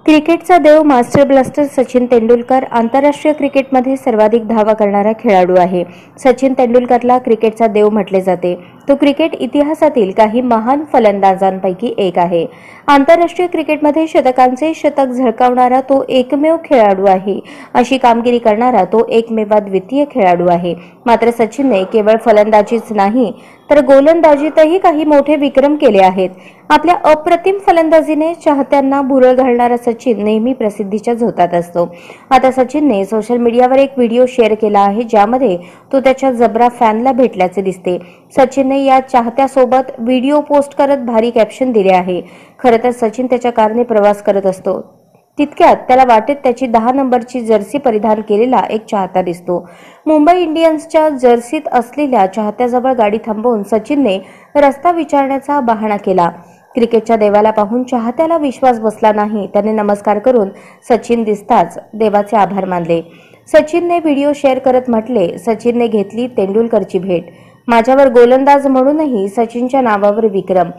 क्रिकेटचा देव master blaster Sachin Tendulkar आंतरराष्ट्रीय क्रिकेटमध्ये सर्वाधिक धावा करणारा खेळाडू आहे। सचिन तेंडुलकरला क्रिकेटचा देव म्हटले जाते। तो क्रिकेट इतिहासातील काही महान फलंदाजांपैकी एक आहे। आंतरराष्ट्रीय क्रिकेटमध्ये शतकांचे शतक झळकावणारा तो एकमेव खेळाडू आहे। अशी कामगिरी करणारा तो एकमेवाद्वितीय खेळाडू आहे। मात्र सचिनने केवळ फलंदाजीच नाही तर गोलंदाजीतही काही मोठे विक्रम केले आहेत। आपल्या अप्रतिम फलंदाजीने चाहत्यांना भुरळ घालणारा सचिन नेहमी प्रसिद्धीच्या झोतात असतो। आता सचिनने सोशल मीडियावर एक व्हिडिओ शेअर केला आहे, ज्यामध्ये तो त्याच्या जबरा फॅनला भेटल्याचे दिसते। सचिनने या चाहत्यासोबत व्हिडिओ पोस्ट करत भारी कॅप्शन दिले आहे। खरं तर सचिन त्याच्या कारने प्रवास करत असतो, तितक्यात त्याला वाटेत त्याची 10 नंबरची जर्सी परिधान केलेला एक चाहता दिसतो। मुंबई इंडियन्सच्या जर्सीत असलेल्या चाहत्याजवळ गाडी थांबवून सचिनने रस्ता विचारण्याचा बहाणा केला। क्रिकेटच्या देवाला पाहून चाहत्याला विश्वास बसला नाही। त्याने नमस्कार करून सचिन दिसताच देवाचे आभार मानले। सचिनने व्हिडिओ शेअर करत म्हटले, सचिनने घेतली तेंडुलकरची भेट। माझ्यावर गोलंदाज म्हणूनही सचिनच्या नावावर विक्रम।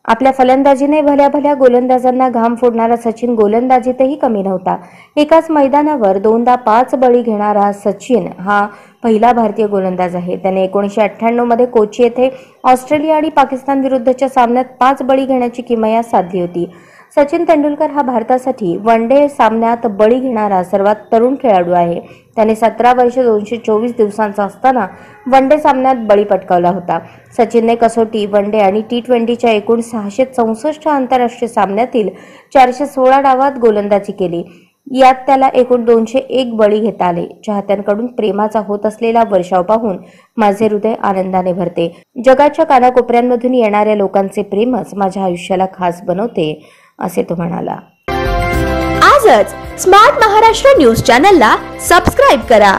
आपल्या फलंदाजीने भल्या भल्या गोलंदाजांना घाम फोडणारा सचिन गोलंदाजीतही कमी नव्हता। एकाच मैदानावर 2दा 5 बळी घेणारा सचिन हा पहिला भारतीय गोलंदाज आहे। त्याने 1998 मध्ये कोची येथे ऑस्ट्रेलिया आणि पाकिस्तान विरुद्धच्या सामन्यात 5 बळी घेण्याची किमया साधली होती। सचिन तेंडुलकर हा भारतासाठी वनडे सामन्यात बळी घेणारा सर्वात तरुण खेळाडू आहे। त्याने 17 वर्षे 224 दिवसांचा असताना वनडे सामन्यात बळी पटकावला होता। सचिनने कसोटी, वनडे आणि टी20च्या एकूण 664 आंतरराष्ट्रीय सामन्यातील 416 डावात गोलंदाजी केली। यात त्याला एकूण 201 बळी घेता आले। चाहत्यांकडून प्रेमाचा होत असलेला वर्षाव पाहून माझे हृदय आनंदाने भरते। जगाच्या कानाकोपऱ्यांमधून येणाऱ्या लोकांचे प्रेमच माझ्या आयुष्याला खास बनवते, असे तो म्हणाला। आजच स्मार्ट महाराष्ट्र न्यूज चॅनलला सबस्क्राइब करा।